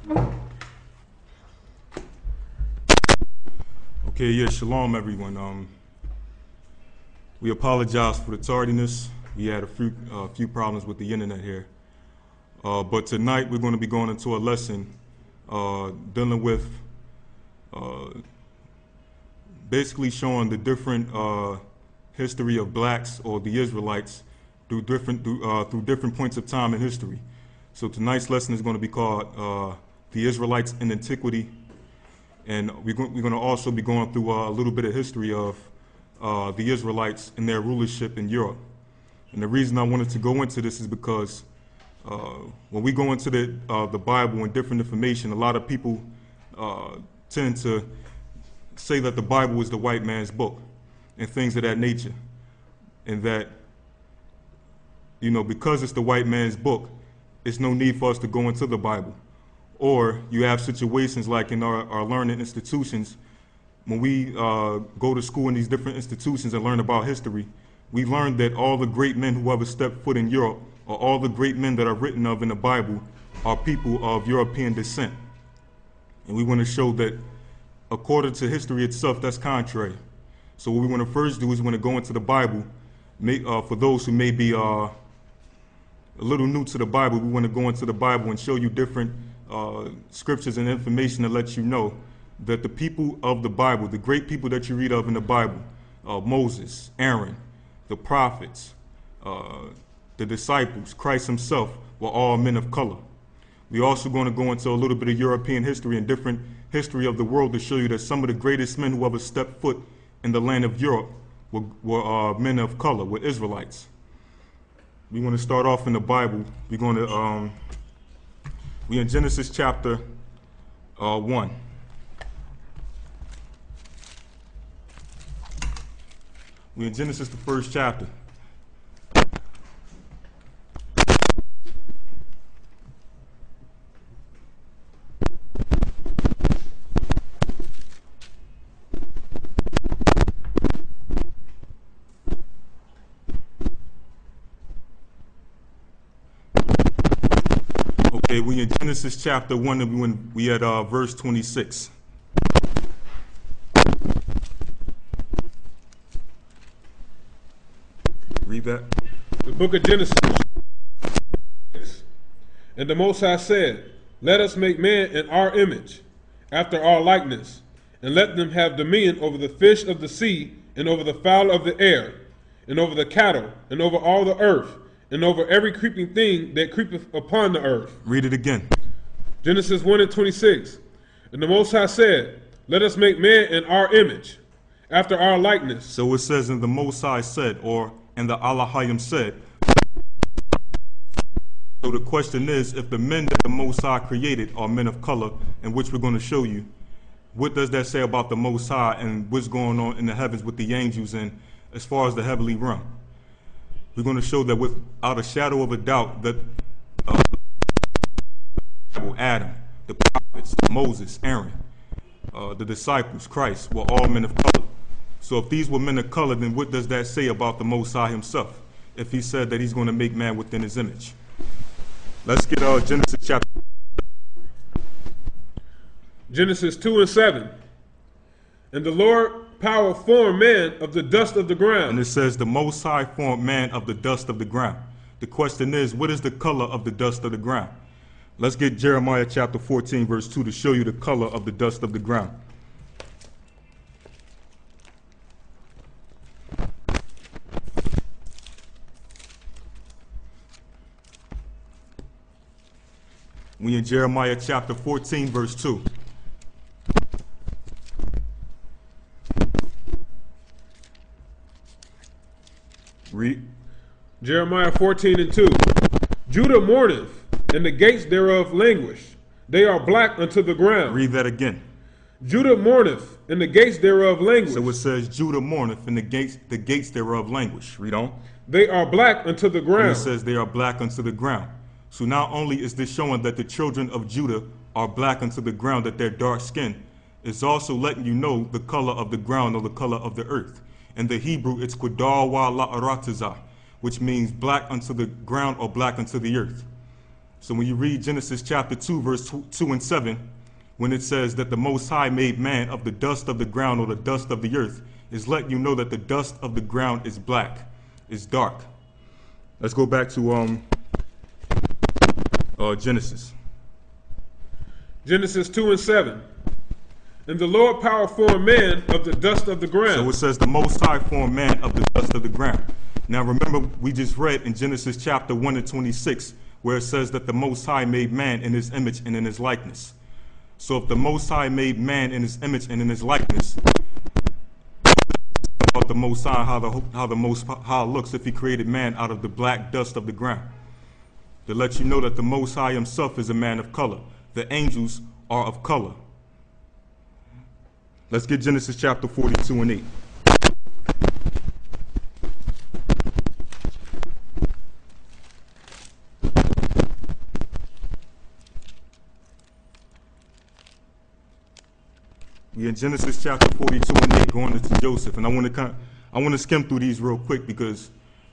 Okay, yeah, shalom everyone. We apologize for the tardiness. We had a few problems with the internet here. But tonight we're going to be going into a lesson dealing with basically showing the different history of blacks or the Israelites through different points of time in history. So tonight's lesson is going to be called The Israelites in Antiquity. And we're going to also be going through a little bit of history of the Israelites and their rulership in Europe. And the reason I wanted to go into this is because when we go into the Bible and different information, a lot of people tend to say that the Bible is the white man's book and things of that nature. And that, you know, because it's the white man's book, it's no need for us to go into the Bible. Or you have situations like in our learning institutions, when we go to school in these different institutions and learn about history, we learn that all the great men who ever stepped foot in Europe, or all the great men that are written of in the Bible, are people of European descent. And we want to show that according to history itself, that's contrary. So what we want to first do is we want to go into the Bible. For those who may be a little new to the Bible, we want to go into the Bible and show you different scriptures and information to let you know that the people of the Bible, the great people that you read of in the Bible, Moses, Aaron, the prophets, the disciples, Christ himself, were all men of color. We're also going to go into a little bit of European history and different history of the world to show you that some of the greatest men who ever stepped foot in the land of Europe were men of color, were Israelites. We want to start off in the Bible. We're going to, we're in Genesis chapter 1. We're in Genesis, the first chapter. Okay, we in Genesis chapter 1, and we at verse 26. Read that. The book of Genesis. And the Most High said, "Let us make man in our image, after our likeness, and let them have dominion over the fish of the sea, and over the fowl of the air, and over the cattle, and over all the earth, and over every creeping thing that creepeth upon the earth." Read it again. Genesis 1 and 26. And the Most High said, "Let us make man in our image, after our likeness." So it says, and the Most High said, or and the Allahayim said. So the question is, if the men that the Most High created are men of color, in which we're going to show you, what does that say about the Most High and what's going on in the heavens with the angels and as far as the heavenly realm? We're going to show that without a shadow of a doubt that Adam, the prophets, Moses, Aaron, the disciples, Christ, were all men of color. So if these were men of color, then what does that say about the Most High himself, if he said that he's going to make man within his image? Let's get Genesis chapter. Genesis 2 and 7. And the Lord power formed man of the dust of the ground. And it says the Most High formed man of the dust of the ground. The question is, what is the color of the dust of the ground? Let's get Jeremiah chapter 14, verse 2 to show you the color of the dust of the ground. We in Jeremiah chapter 14, verse 2. Read. Jeremiah 14 and 2. Judah mourneth, and the gates thereof languish. They are black unto the ground. Read that again. Judah mourneth, and the gates thereof languish. So it says Judah mourneth, and the gates thereof languish. Read on. They are black unto the ground. And it says they are black unto the ground. So not only is this showing that the children of Judah are black unto the ground, that they're dark skinned, it's also letting you know the color of the ground or the color of the earth. In the Hebrew, it's Qudar wa la'aratizah, which means black unto the ground or black unto the earth. So when you read Genesis chapter 2, verse 2 and 7, when it says that the Most High made man of the dust of the ground or the dust of the earth, is letting you know that the dust of the ground is black, is dark. Let's go back to Genesis. Genesis 2 and 7. And the Lord power formed man of the dust of the ground. So it says the Most High formed man of the dust of the ground. Now remember, we just read in Genesis chapter 1 and 26, where it says that the Most High made man in his image and in his likeness. So if the Most High made man in his image and in his likeness, about the Most High, how it looks if he created man out of the black dust of the ground. To let you know that the Most High himself is a man of color. The angels are of color. Let's get Genesis chapter 42 and 8. We're in Genesis chapter 42 and 8, going into Joseph, and I want to skim through these real quick because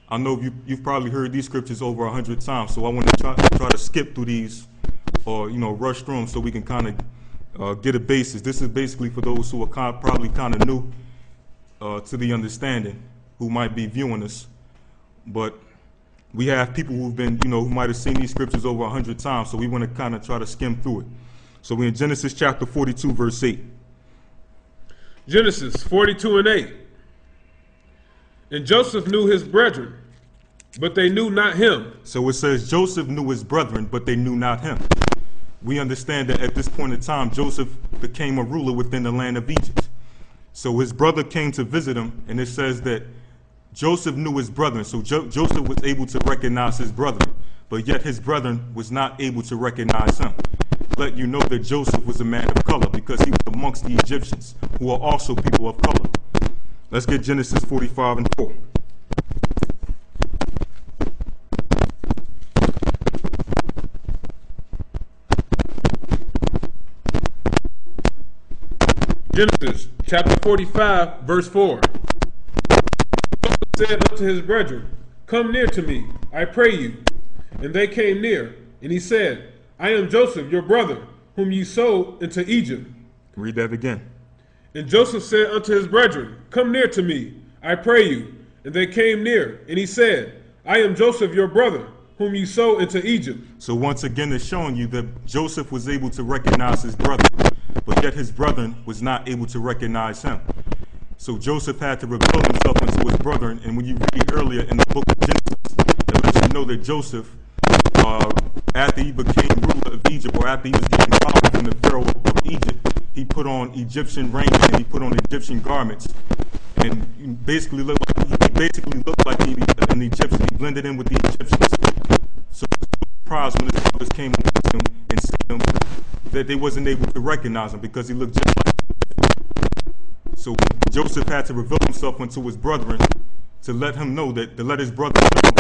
I know you've probably heard these scriptures over 100 times. So I want to try to skip through these, or rush through them, so we can kind of get a basis. This is basically for those who are probably kind of new to the understanding, who might be viewing us. But we have people who've been, who might have seen these scriptures over 100 times. So we want to kind of try to skim through it. So we're in Genesis chapter 42, verse 8. Genesis 42 and 8. And Joseph knew his brethren, but they knew not him. So it says Joseph knew his brethren, but they knew not him. We understand that at this point in time, Joseph became a ruler within the land of Egypt. So his brother came to visit him, and it says that Joseph knew his brethren. So Joseph was able to recognize his brethren, but yet his brethren was not able to recognize him. Let you know that Joseph was a man of color because he was amongst the Egyptians, who are also people of color. Let's get Genesis 45 and 4. Genesis chapter 45, verse 4. Joseph said unto his brethren, Come near to me, I pray you. And they came near, and he said, I am Joseph, your brother, whom ye sold into Egypt. Read that again. And Joseph said unto his brethren, Come near to me, I pray you. And they came near, and he said, I am Joseph, your brother, whom ye sold into Egypt. So once again, it's showing you that Joseph was able to recognize his brother, but yet his brethren was not able to recognize him. So Joseph had to reveal himself unto his brethren. And when you read earlier in the book of Genesis, it lets you know that Joseph, after he became ruler of Egypt, or after he was getting power from the Pharaoh of Egypt, he put on Egyptian raiment and he put on Egyptian garments, and he basically looked like an Egyptian. He blended in with the Egyptians. So he was surprised when his brothers came to him and seen him that they wasn't able to recognize him because he looked just like them. So Joseph had to reveal himself unto his brethren to let his brothers know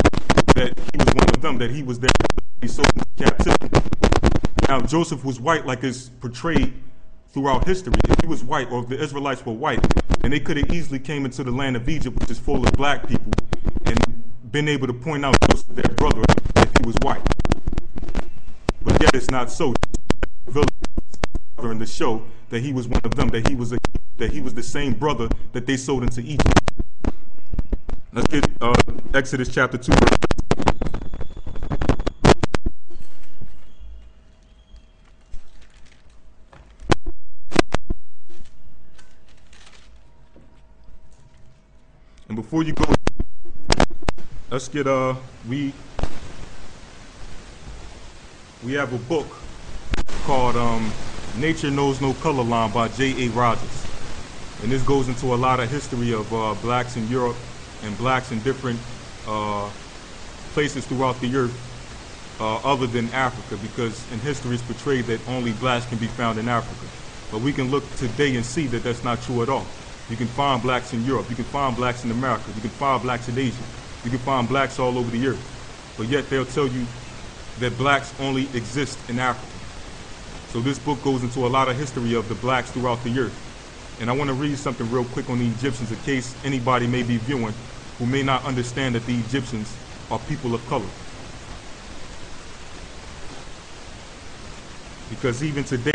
that he was one of them, that he was there. He sold into captivity. Now Joseph was white, like is portrayed throughout history. If he was white, or if the Israelites were white, then they could have easily came into the land of Egypt, which is full of black people, and been able to point out Joseph, their brother, if he was white. But yet it's not so. And to show that he was one of them, that he was the same brother that they sold into Egypt. Let's get Exodus chapter 2. And before you go, let's get we have a book called Nature Knows No Color Line by J.A. Rogers. And this goes into a lot of history of blacks in Europe and blacks in different places throughout the earth other than Africa, because in history it's portrayed that only blacks can be found in Africa. But we can look today and see that that's not true at all. You can find blacks in Europe, you can find blacks in America, you can find blacks in Asia, you can find blacks all over the earth. But yet they'll tell you that blacks only exist in Africa. So this book goes into a lot of history of the blacks throughout the earth. And I want to read something real quick on the Egyptians in case anybody may be viewing who may not understand that the Egyptians are people of color. because even today